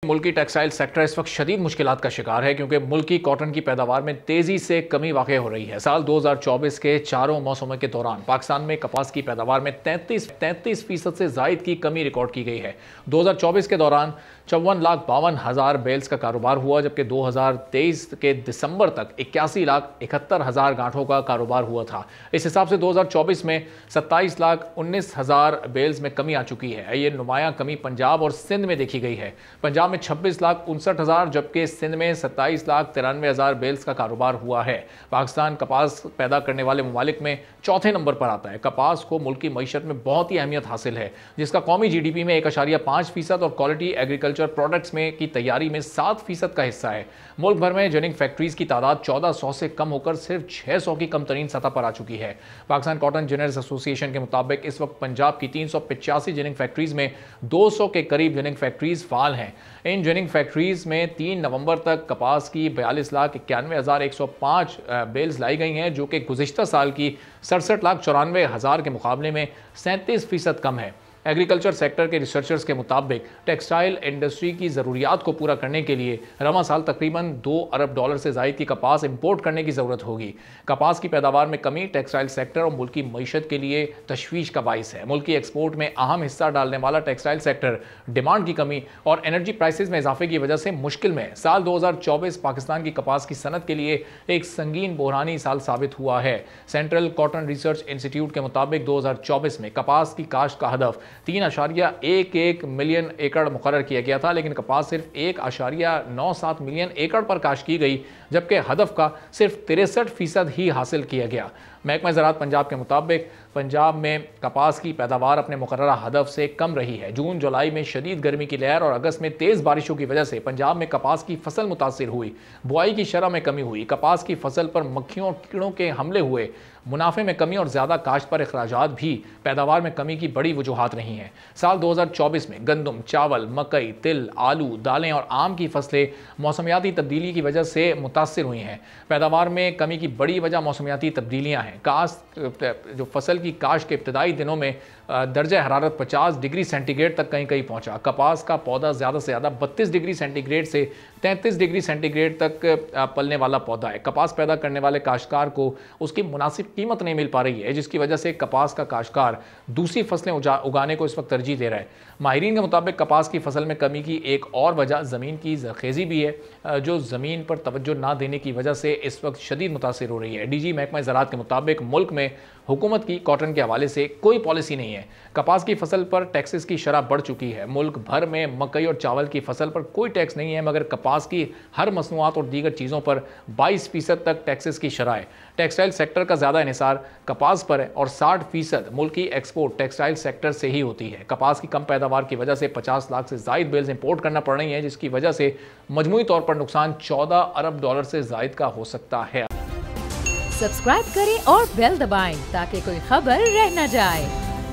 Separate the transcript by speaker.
Speaker 1: मुल्क की textile sector इस वक्त शदीद मुश्किलात का शिकार है क्योंकि मुल्क की कॉटन की पैदावार में तेज़ी से कमी वाक़ हो रही है। साल 2024 के चारों मौसमों के दौरान पाकिस्तान में कपास की पैदावार में 33% से ज़ायद की कमी रिकॉर्ड की गई है। 2024 के दौरान 54,52,000 बेल्स का कारोबार हुआ, जबकि 2023 के दिसंबर तक 81,71,000 गांठों का कारोबार हुआ था। इस हिसाब से 2024 में 27,19,000 बेल्स में कमी आ चुकी है। ये नुमायां कमी पंजाब और सिंध में देखी गई है। पंजाब में 26,59,000 जबकि सिंध में 27,93,000 बेल्स का कारोबार हुआ है। पाकिस्तान कपास पैदा करने वाले ममालिक में चौथे नंबर पर आता है। कपास को मुल्क की मईशत में बहुत ही अहमियत हासिल है, जिसका कौमी GDP में 1.5% और क्वालिटी एग्रीकल्चर प्रोडक्ट्स में की तैयारी में 7% का हिस्सा है। मुल्क भर में जिनिंग फैक्ट्रीज की तादाद 1400 से कम होकर सिर्फ 600 की कम तरीन सतह पर आ चुकी है। पाकिस्तान कॉटन जिनर्स एसोसिएशन के मुताबिक इस वक्त पंजाब की 385 जिनिंग फैक्ट्रीज में 200 के करीब जिनिंग फैक्ट्रीज फाल हैं। इन जिनिंग फैक्ट्रीज में 3 नवंबर तक कपास की 42,91,105 बेल्स लाई गई हैं, जो कि गुज़िश्ता साल की 67,94,000 के मुकाबले में 37% कम है। एग्रीकल्चर सेक्टर के रिसर्चर्स के मुताबिक टेक्सटाइल इंडस्ट्री की ज़रूरियात को पूरा करने के लिए रवा साल तकरीबन $2 अरब से ज़ायद की कपास इंपोर्ट करने की ज़रूरत होगी। कपास की पैदावार में कमी टेक्सटाइल सेक्टर और मुल्क की मईशत के लिए तशवीश का बाइस है। मुल्क की एक्सपोर्ट में अहम हिस्सा डालने वाला टेक्सटाइल सेक्टर डिमांड की कमी और एनर्जी प्राइसेस में इजाफे की वजह से मुश्किल में। साल 2024 पाकिस्तान की कपास की सनत के लिए एक संगीन बहरानी साल साबित हुआ है। सेंट्रल कॉटन रिसर्च इंस्टीट्यूट के मुताबिक 2024 में कपास की काश्त का हदफ 3.11 मिलियन एकड़ मुकर्रर किया गया था, लेकिन कपास सिर्फ 1.97 मिलियन एकड़ पर काश्त की गई, जबकि हदफ का सिर्फ 63% ही हासिल किया गया। महकमा ज़राअत पंजाब के मुताबिक पंजाब में कपास की पैदावार अपने मुकर्ररा हदफ से कम रही है। जून जुलाई में शदीद गर्मी की लहर और अगस्त में तेज़ बारिशों की वजह से पंजाब में कपास की फसल मुतासिर हुई। बुआई की शरह में कमी हुई। कपास की फसल पर मक्खियों और कीड़ों के हमले हुए। मुनाफे में कमी और ज़्यादा काश्त पर अखराजात भी पैदावार में कमी की बड़ी वजूहात रही हैं। साल 2024 में गंदम, चावल, मकई, तिल, आलू, दालें और आम की फसलें मौसमियाती तब्दीली की वजह से मुतासिर हुई हैं। पैदावार में कमी की बड़ी वजह मौसमियाती तब्दीलियाँ हैं। जो फसल की काश्त के इब्तदाई दिनों में दर्जा हरारत 50 डिग्री सेंटीग्रेड तक कहीं कहीं पहुंचा। कपास का पौधा ज़्यादा से ज़्यादा 32 डिग्री सेंटीग्रेड से 33 डिग्री सेंटीग्रेड तक पलने वाला पौधा है। कपास पैदा करने वाले काश्तकार को उसकी मुनासिब कीमत नहीं मिल पा रही है, जिसकी वजह से कपास का काश्तकार दूसरी फसलें उगाने को इस वक्त तरजीह दे रहा है। माहिरीन के मुताबिक कपास की फसल में कमी की एक और वजह ज़मीन की ज़रखेज़ी भी है, जो ज़मीन पर तवज्जो ना देने की वजह से इस वक्त शदीद मुतासिर हो रही है। DG महकमा ज़राअत के मुताबिक मुल्क में हुकूमत की कॉटन के हवाले से कोई पॉलिसी नहीं है। कपास की फसल पर टैक्सेस की शरह बढ़ चुकी है। मुल्क भर में मकई और चावल की फसल पर कोई टैक्स नहीं है, मगर कपास की हर मसनूआत और दीगर चीज़ों पर 22% तक टैक्सेस की शरह है। टेक्सटाइल सेक्टर का ज़्यादा इन्हिसार कपास पर है और 60% मुल्क की एक्सपोर्ट टेक्सटाइल सेक्टर से ही होती है। कपास की कम पैदावार की वजह से 50 लाख से ज़ायद बेल्स इंपोर्ट करना पड़ रही हैं, जिसकी वजह से मजमूई तौर पर नुकसान $14 अरब से ज़ायद का हो सकता है।
Speaker 2: सब्सक्राइब करें और बेल दबाएं ताकि कोई खबर रह न जाए।